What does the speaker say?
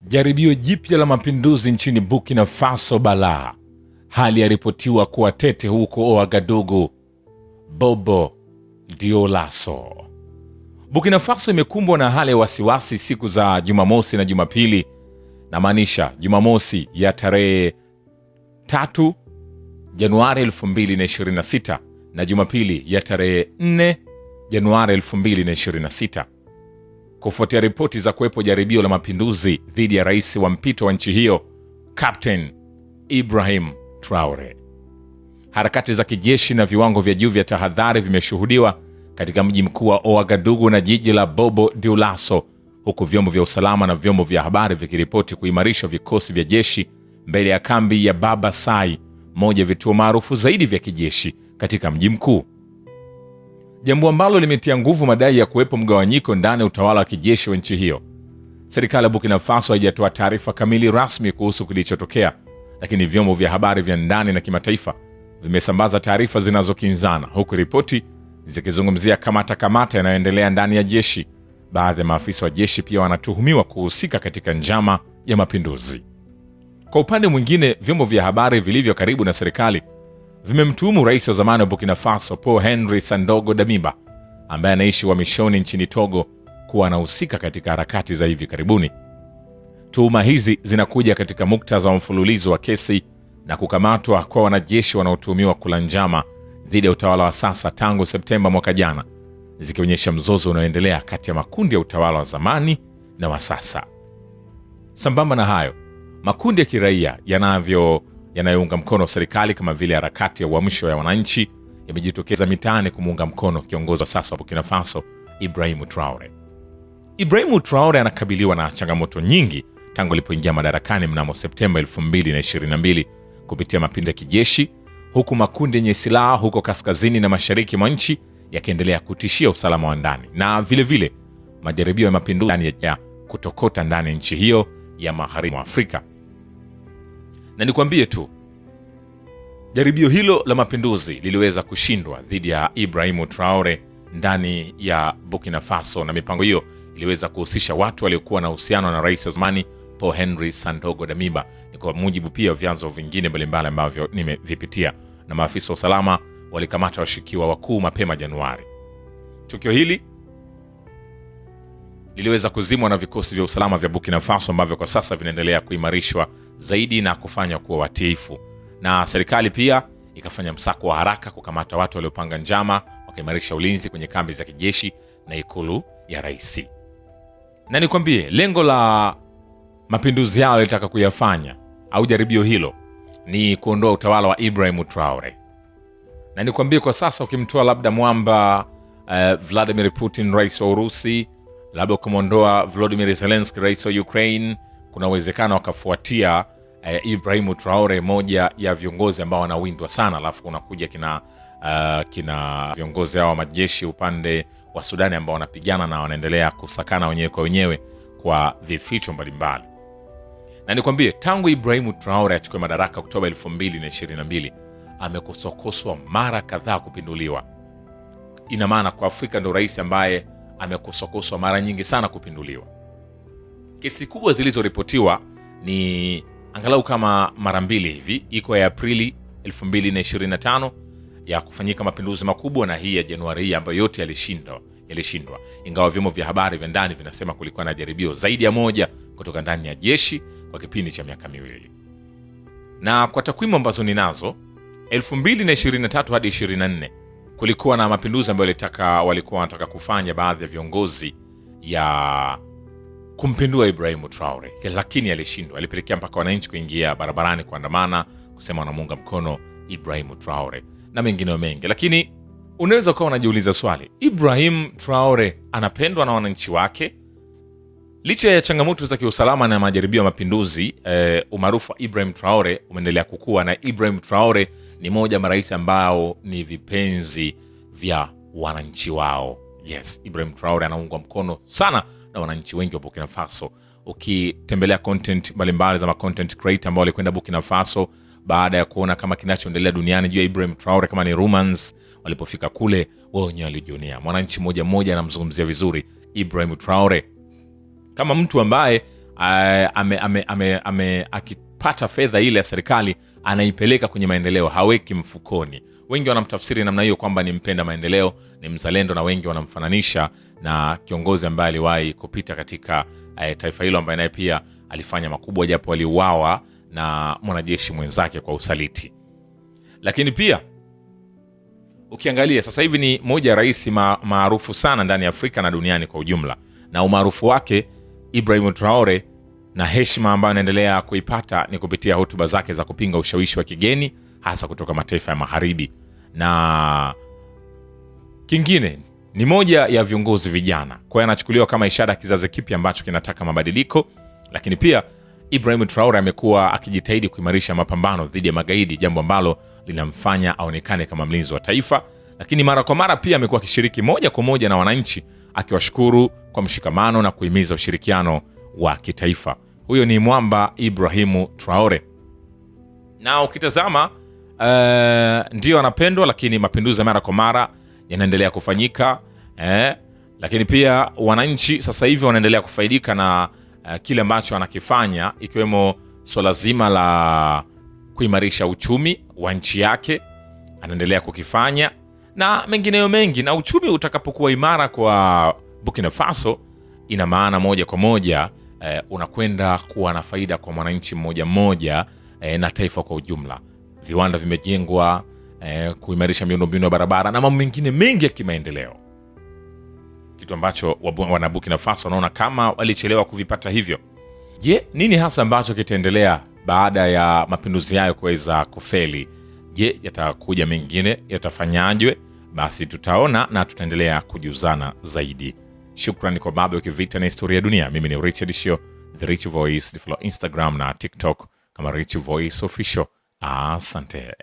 Jaribio jipya la mapinduzi nchini Burkina Faso balaa. Hali yaripotiwa kuwa tete huko Ouagadougou. Bobo Dioulasso. Burkina Faso imekumbwa na hali ya wasiwasi siku za Jumamosi na Jumapili, na maanisha Jumamosi ya tarehe 3 Januari 2026 na Jumapili ya tarehe 4 Januari 2026, kufuatia ripoti za kuwepo jaribio la mapinduzi dhidi ya rais wa mpito wa nchi hiyo, Captain Ibrahim Traore. Harakati za kijeshi na viwango vya juu vya tahadhari vimeshuhudiwa katika mji mkuu wa Ouagadougou na jiji la Bobo Dioulasso, huku vyombo vya usalama na vyombo vya habari vikiripoti kuimarisha vikosi vya jeshi mbele ya kambi ya Baba Sai, moja ya vituo maarufu zaidi vya kijeshi katika mji mkuu, jambo ambalo limetia nguvu madai ya kuwepo mgawanyiko ndani ya utawala wa kijeshi wa nchi hiyo. Serikali ya Burkina Faso haijatoa taarifa kamili rasmi kuhusu kilichotokea, lakini vyombo vya habari vya ndani na kimataifa vimesambaza taarifa zinazokinzana, huku ripoti zikizungumzia kamata yanayoendelea ndani ya jeshi. Baadhi ya maafisa wa jeshi pia wanatuhumiwa kuhusika katika njama ya mapinduzi. Kwa upande mwingine, vyombo vya habari vilivyo karibu na serikali vimemtuhumu rais wa zamani wa Burkina Faso Paul Henri Sandaogo Damiba, ambaye anaishi uhamishoni nchini Togo, kuwa anahusika katika harakati za hivi karibuni. Tuhuma hizi zinakuja katika muktadha wa mfululizo wa kesi na kukamatwa kwa wanajeshi wanaotuhumiwa kula njama dhidi ya utawala wa sasa tangu Septemba mwaka jana, zikionyesha mzozo unaoendelea kati ya makundi ya utawala wa zamani na wa sasa. Sambamba na hayo, makundi ya kiraia yanayounga mkono serikali kama vile harakati ya uamsho ya wananchi yamejitokeza mitaani kumuunga mkono kiongozi wa sasa wa Burkina Faso, Ibrahim Traore. Ibrahim Traore anakabiliwa na changamoto nyingi tangu alipoingia madarakani mnamo Septemba 2022 kupitia mapinduzi ya kijeshi, huku makundi yenye silaha huko kaskazini na mashariki mwa nchi yakiendelea kutishia usalama wa ndani, na vile majaribio ya mapinduzi ya kutokota ndani ya nchi hiyo ya magharibi mwa Afrika. Na nikwambie tu, jaribio hilo la mapinduzi liliweza kushindwa dhidi ya Ibrahim Traore ndani ya Burkina Faso, na mipango hiyo iliweza kuhusisha watu waliokuwa na uhusiano na rais wa zamani Paul Henri Sandaogo Damiba. Ni kwa mujibu pia vyanzo vingine mbalimbali ambavyo nimevipitia, na maafisa wa usalama walikamata washukiwa wakuu mapema Januari. Tukio hili liliweza kuzimwa na vikosi vya usalama vya Burkina Faso ambavyo kwa sasa vinaendelea kuimarishwa zaidi na kufanya kuwa watiifu, na serikali pia ikafanya msako wa haraka kukamata watu waliopanga njama, wakaimarisha ulinzi kwenye kambi za kijeshi na ikulu ya rais. Na nikwambie, lengo la mapinduzi yao litaka kuyafanya au jaribio hilo ni kuondoa utawala wa Ibrahim Traore. Na nikwambie, kwa sasa ukimtoa labda mwamba Vladimir Putin, rais wa Urusi, labda ukimwondoa Volodymyr Zelensky, rais wa Ukraine, kuna uwezekano wakafuatia Ibrahim Traore, moja ya viongozi ambao wanawindwa sana. Alafu unakuja kina viongozi hao wa majeshi upande wa Sudani ambao wanapigana na wanaendelea kusakana wenyewe kwa wenyewe kwa vificho mbalimbali. Na nikwambie, tangu Ibrahim Traore achukue madaraka Oktoba 2022 amekosokoswa mara kadhaa kupinduliwa. Ina maana kwa Afrika ndo rais ambaye amekosokoswa mara nyingi sana kupinduliwa. Kesi kubwa zilizoripotiwa ni angalau kama mara mbili hivi, iko ya Aprili 2025 ya kufanyika mapinduzi makubwa, na hii ya Januari hii ambayo yote yalishindwa, ingawa vyombo vya habari vya ndani vinasema kulikuwa na jaribio zaidi ya moja kutoka ndani ya jeshi kwa kipindi cha miaka miwili. Na kwa takwimu ambazo ninazo, 2023 hadi 24 kulikuwa na mapinduzi ambayo walikuwa wanataka kufanya baadhi ya viongozi ya kumpindua Ibrahim Traore, lakini alishindwa. Alipelekea mpaka wananchi kuingia barabarani kuandamana kusema wanamuunga mkono Ibrahim Traore na mengineo mengi. Lakini unaweza kuwa unajiuliza swali, Ibrahim Traore anapendwa na wananchi wake? Licha ya changamoto za kiusalama na majaribio ya mapinduzi, umaarufu wa Ibrahim Traore umeendelea kukua, na Ibrahim Traore ni moja marais ambao ni vipenzi vya wananchi wao. Yes, Ibrahim Traore anaungwa mkono sana na wananchi wengi wa Burkina Faso. Ukitembelea content mbalimbali za content creator ambao walikwenda Burkina Faso baada ya kuona kama kinachoendelea duniani juu ya Ibrahim Traore, kama ni rumors, walipofika kule wao wenyewe walijionea. Mwananchi mmoja anamzungumzia vizuri Ibrahim Traore kama mtu ambaye akipata fedha ile ya serikali anaipeleka kwenye maendeleo, haweki mfukoni. Wengi wanamtafsiri namna hiyo kwamba ni mpenda maendeleo, ni mzalendo, na wengi wanamfananisha na kiongozi ambaye aliwahi kupita katika taifa hilo, ambaye naye pia alifanya makubwa, japo aliuawa na mwanajeshi mwenzake kwa usaliti. Lakini pia ukiangalia sasa hivi ni moja ya rais maarufu sana ndani ya Afrika na duniani kwa ujumla, na umaarufu wake Ibrahim Traore na heshima ambayo anaendelea kuipata ni kupitia hotuba zake za kupinga ushawishi wa kigeni, hasa kutoka mataifa ya magharibi. Na kingine ni moja ya viongozi vijana, kwa hiyo anachukuliwa kama ishara ya kizazi kipya ambacho kinataka mabadiliko. Lakini pia Ibrahim Traore amekuwa akijitahidi kuimarisha mapambano dhidi ya magaidi, jambo ambalo linamfanya aonekane kama mlinzi wa taifa. Lakini mara kwa mara pia amekuwa akishiriki moja kwa moja na wananchi, akiwashukuru kwa mshikamano na kuhimiza ushirikiano wa kitaifa. Huyo ni mwamba Ibrahim Traore, na ukitazama ndio anapendwa, lakini mapinduzi mara kwa mara yanaendelea kufanyika. Lakini pia wananchi sasa hivi wanaendelea kufaidika na kile ambacho anakifanya, ikiwemo swala zima la kuimarisha uchumi wa nchi yake, anaendelea kukifanya na mengineyo mengi. Na uchumi utakapokuwa imara kwa Burkina Faso, ina maana moja kwa moja unakwenda kuwa na faida kwa mwananchi mmoja mmoja na taifa kwa ujumla. Viwanda vimejengwa, kuimarisha miundombinu ya barabara na mambo mengine mengi ya kimaendeleo, kitu ambacho wana Burkina Faso wanaona kama walichelewa kuvipata hivyo. Je, nini hasa ambacho kitaendelea baada ya mapinduzi hayo kuweza kufeli? Je, yatakuja mengine? Yatafanyajwe? Basi tutaona na tutaendelea kujuzana zaidi. Shukrani kwa Babu Kivita na Historia ya Dunia. Mimi ni Richard Shio, The Rich Voice. Follow Instagram na TikTok kama Rich Voice Official. Asante.